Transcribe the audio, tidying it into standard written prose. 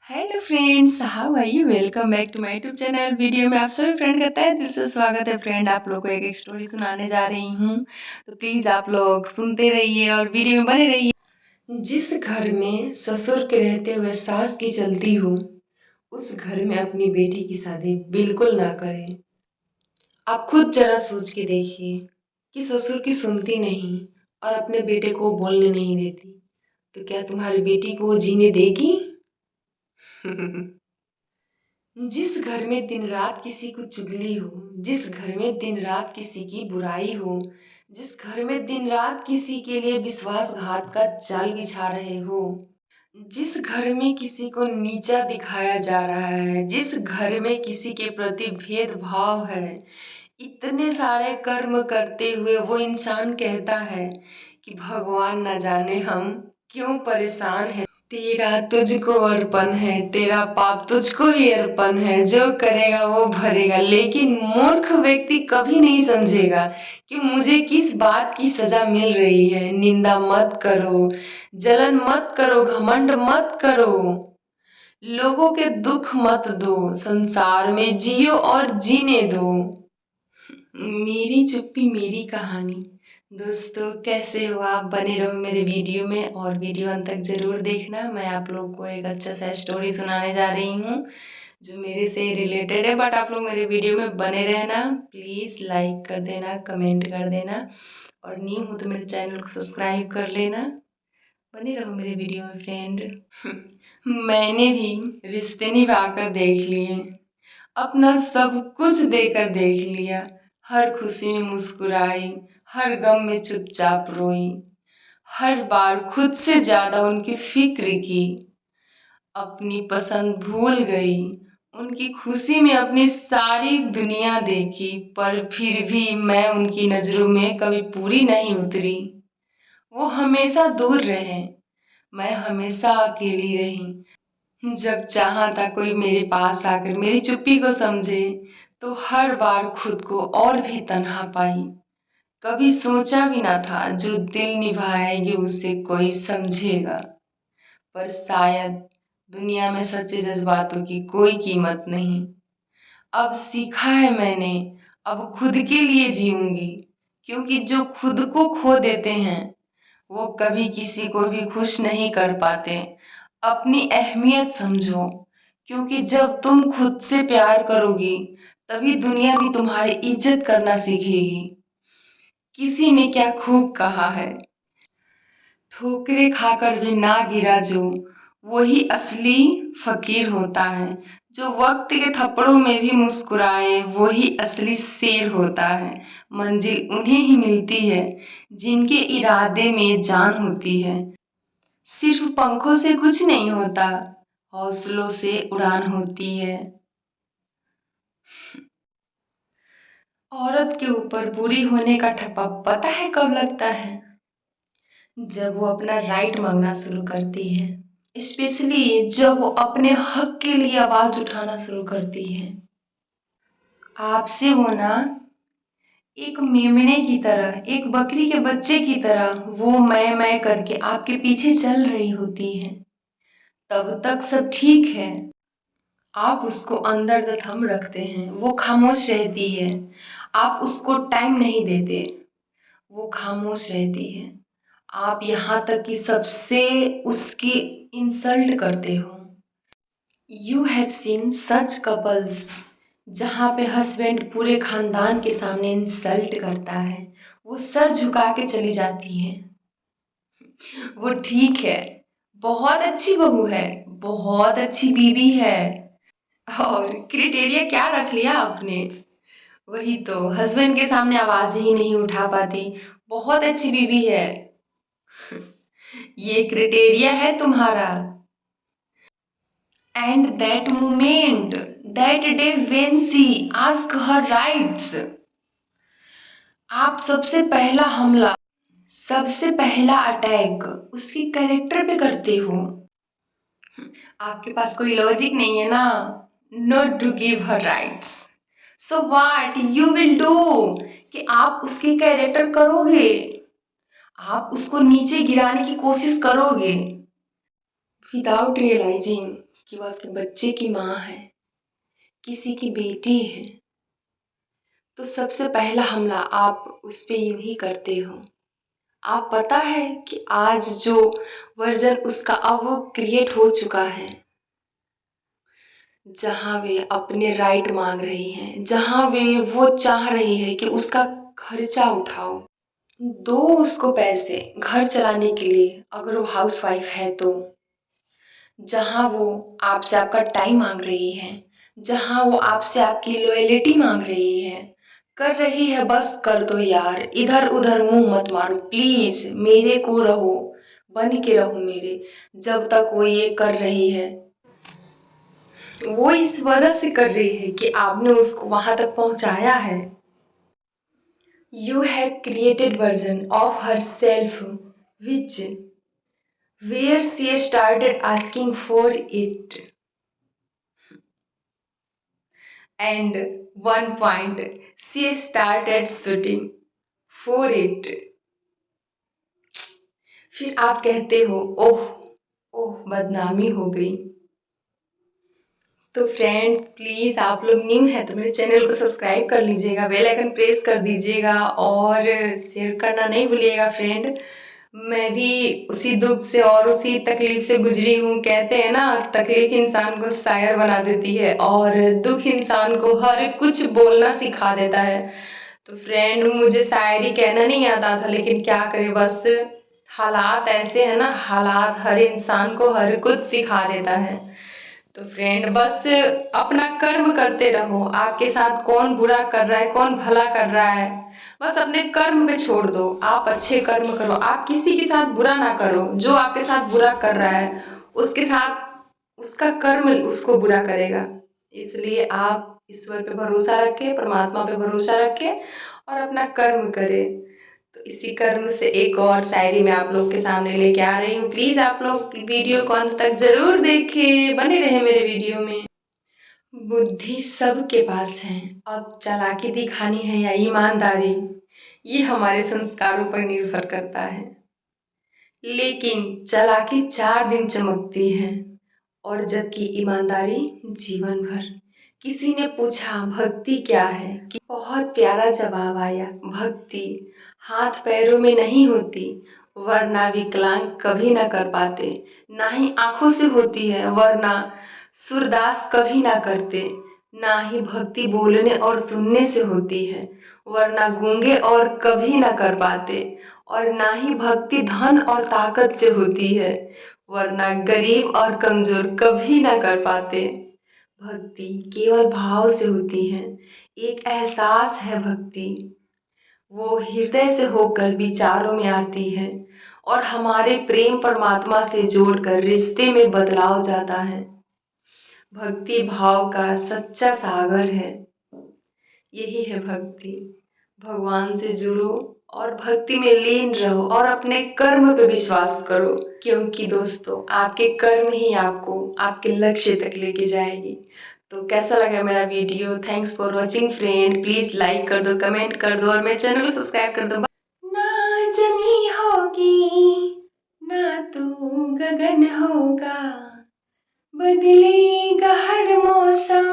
Hello friends, how are you? Welcome back to my YouTube channel. Video में आप सभी friend का तहे दिल से स्वागत है। फ्रेंड, आप लोग को एक स्टोरी सुनाने जा रही हूँ, तो प्लीज आप लोग सुनते रहिए और वीडियो में बने रहिए। जिस घर में ससुर के रहते हुए सास की चलती हो, उस घर में अपनी बेटी की शादी बिल्कुल ना करें। आप खुद जरा सोच के देखिए कि ससुर की सुनती नहीं और अपने बेटे को बोलने नहीं देती, तो क्या तुम्हारी बेटी को वो जीने देगी? जिस घर में दिन रात किसी को चुगली हो, जिस घर में दिन रात किसी की बुराई हो, जिस घर में दिन रात किसी के लिए विश्वासघात का जाल बिछा रहे हो, जिस घर में किसी को नीचा दिखाया जा रहा है, जिस घर में किसी के प्रति भेदभाव है, इतने सारे कर्म करते हुए वो इंसान कहता है कि भगवान न जाने हम क्यों परेशान हैं। तेरा तुझको अर्पण है, तेरा पाप तुझको ही अर्पण है, जो करेगा वो भरेगा। लेकिन मूर्ख व्यक्ति कभी नहीं समझेगा कि मुझे किस बात की सजा मिल रही है। निंदा मत करो, जलन मत करो, घमंड मत करो, लोगों के दुख मत दो, संसार में जियो और जीने दो। मेरी चुप्पी मेरी कहानी। दोस्तों, कैसे हो आप? बने रहो मेरे वीडियो में और वीडियो अंत तक जरूर देखना। मैं आप लोग को एक अच्छा सा स्टोरी सुनाने जा रही हूँ जो मेरे से रिलेटेड है, बट आप लोग मेरे वीडियो में बने रहना। प्लीज़ लाइक कर देना, कमेंट कर देना और न्यू हो तो मेरे चैनल को सब्सक्राइब कर लेना। बने रहो मेरे वीडियो में फ्रेंड। मैंने भी रिश्ते निभा कर देख लिए, अपना सब कुछ देकर देख लिया। हर खुशी में मुस्कुराई, हर गम में चुपचाप रोई, हर बार खुद से ज्यादा उनकी फिक्र की। अपनी पसंद भूल गई, उनकी खुशी में अपनी सारी दुनिया देखी, पर फिर भी मैं उनकी नजरों में कभी पूरी नहीं उतरी। वो हमेशा दूर रहे, मैं हमेशा अकेली रही। जब चाहा था कोई मेरे पास आकर मेरी चुप्पी को समझे, तो हर बार खुद को और भी तन्हा पाई। कभी सोचा भी ना था जो दिल निभाएगी उसे कोई समझेगा, पर शायद दुनिया में सच्चे जज्बातों की कोई कीमत नहीं। अब सीखा है मैंने, अब खुद के लिए जीऊंगी, क्योंकि जो खुद को खो देते हैं वो कभी किसी को भी खुश नहीं कर पाते। अपनी अहमियत समझो, क्योंकि जब तुम खुद से प्यार करोगी तभी दुनिया भी तुम्हारी इज्जत करना सीखेगी। किसी ने क्या खूब कहा है, ठोकरे खाकर भी ना गिरा जो, वही असली फकीर होता है। जो वक्त के थप्पड़ों में भी मुस्कुराए, वही असली शेर होता है। मंजिल उन्हें ही मिलती है जिनके इरादे में जान होती है। सिर्फ पंखों से कुछ नहीं होता, हौसलों से उड़ान होती है। औरत के ऊपर बुरी होने का ठप्पा पता है कब लगता है? जब वो अपना राइट मांगना शुरू करती है, स्पेशली जब वो अपने हक के लिए आवाज उठाना शुरू करती है। आपसे वो ना एक मेमने की तरह, एक बकरी के बच्चे की तरह वो मैं करके आपके पीछे चल रही होती है। तब तक सब ठीक है, आप उसको अंदर जो थम रखते हैं वो खामोश रहती है। आप उसको टाइम नहीं देते, वो खामोश रहती है। आप यहाँ तक कि सबसे उसकी इंसल्ट करते हो। You have seen such couples जहाँ पे हस्बैंड पूरे खानदान के सामने इंसल्ट करता है, वो सर झुका के चली जाती है। वो ठीक है, बहुत अच्छी बहू है, बहुत अच्छी बीवी है। और क्राइटेरिया क्या रख लिया आपने? वही तो, हस्बैंड के सामने आवाज ही नहीं उठा पाती, बहुत अच्छी बीवी है। ये क्राइटेरिया है तुम्हारा। And that moment, that day when she ask her rights, आप सबसे पहला हमला, सबसे पहला अटैक उसकी कैरेक्टर पे करते हो। आपके पास कोई लॉजिक नहीं है ना, not to give her rights. So what you will do कि आप उसकी कैरेक्टर करोगे, आप उसको नीचे गिराने की कोशिश करोगे विदाउट रियलाइजिंग कि वो आपके बच्चे की माँ है, किसी की बेटी है, तो सबसे पहला हमला आप उस पे यूं ही करते हो। आप पता है कि आज जो वर्जन उसका अब वो क्रिएट हो चुका है, जहाँ वे अपने राइट मांग रही हैं, जहाँ वे वो चाह रही है कि उसका खर्चा उठाओ, दो उसको पैसे घर चलाने के लिए, अगर वो हाउसवाइफ है तो। जहाँ वो आपसे आपका टाइम मांग रही है, जहाँ वो आपसे आपकी लॉयलिटी मांग रही है, कर रही है, बस कर दो यार, इधर उधर मुंह मत मारो प्लीज, मेरे को रहो, बन के रहो मेरे। जब तक वो ये कर रही है, वो इस वजह से कर रही है कि आपने उसको वहां तक पहुंचाया है। You have created version of herself which where she started asking for it, and one point she started shooting for it. फिर आप कहते हो ओह ओह बदनामी हो गई। तो फ्रेंड प्लीज़ आप लोग न्यू है तो मेरे चैनल को सब्सक्राइब कर लीजिएगा, बेल आइकन प्रेस कर दीजिएगा और शेयर करना नहीं भूलिएगा फ्रेंड। मैं भी उसी दुख से और उसी तकलीफ से गुजरी हूँ। कहते हैं ना, तकलीफ इंसान को शायर बना देती है और दुख इंसान को हर कुछ बोलना सिखा देता है। तो फ्रेंड मुझे शायरी कहना नहीं आता था, लेकिन क्या करे, बस हालात ऐसे है ना, हालात हर इंसान को हर कुछ सिखा देता है। तो फ्रेंड बस अपना कर्म करते रहो। आपके साथ कौन बुरा कर रहा है, कौन भला कर रहा है, बस अपने कर्म पे छोड़ दो। आप अच्छे कर्म करो, आप किसी के साथ बुरा ना करो। जो आपके साथ बुरा कर रहा है उसके साथ उसका कर्म उसको बुरा करेगा। इसलिए आप ईश्वर पे भरोसा रखें, परमात्मा पे भरोसा रखें और अपना कर्म करें। तो इसी कर्म से एक और शायरी मैं आप लोग के सामने लेके आ रही हूँ। प्लीज आप लोग वीडियो को अंत तक जरूर देखें, बने रहे मेरे वीडियो में। बुद्धि सबके पास है, अब चालाकी दिखानी है या ईमानदारी, ये हमारे संस्कारों पर निर्भर करता है। लेकिन चालाकी 4 दिन चमकती है और जबकि ईमानदारी जीवन भर। किसी ने पूछा भक्ति क्या है, कि बहुत प्यारा जवाब आया, भक्ति हाथ पैरों में नहीं होती, वरना विकलांग कभी ना कर पाते, ना ही आंखों से होती है, वरना सूरदास कभी ना करते, ना ही भक्ति बोलने और सुनने से होती है, वरना गूंगे और कभी ना कर पाते, और ना ही भक्ति धन और ताकत से होती है, वरना गरीब और कमजोर कभी ना कर पाते। भक्ति केवल भाव से होती है, एक एहसास है भक्ति, वो हृदय से होकर विचारों में आती है और हमारे प्रेम परमात्मा से जोड़कर रिश्ते में बदलाव जाता है। भक्ति भाव का सच्चा सागर है, यही है भक्ति। भगवान से जुड़ो और भक्ति में लीन रहो और अपने कर्म पे विश्वास करो, क्योंकि दोस्तों आपके कर्म ही आपको आपके लक्ष्य तक लेके जाएगी। तो कैसा लगा मेरा video? Thanks for watching friend. Please like कर दो, कमेंट कर दो और मेरे चैनल को सब्सक्राइब कर दो। ना जमी होगी ना तू गगन होगा, बदलेगा हर मौसम,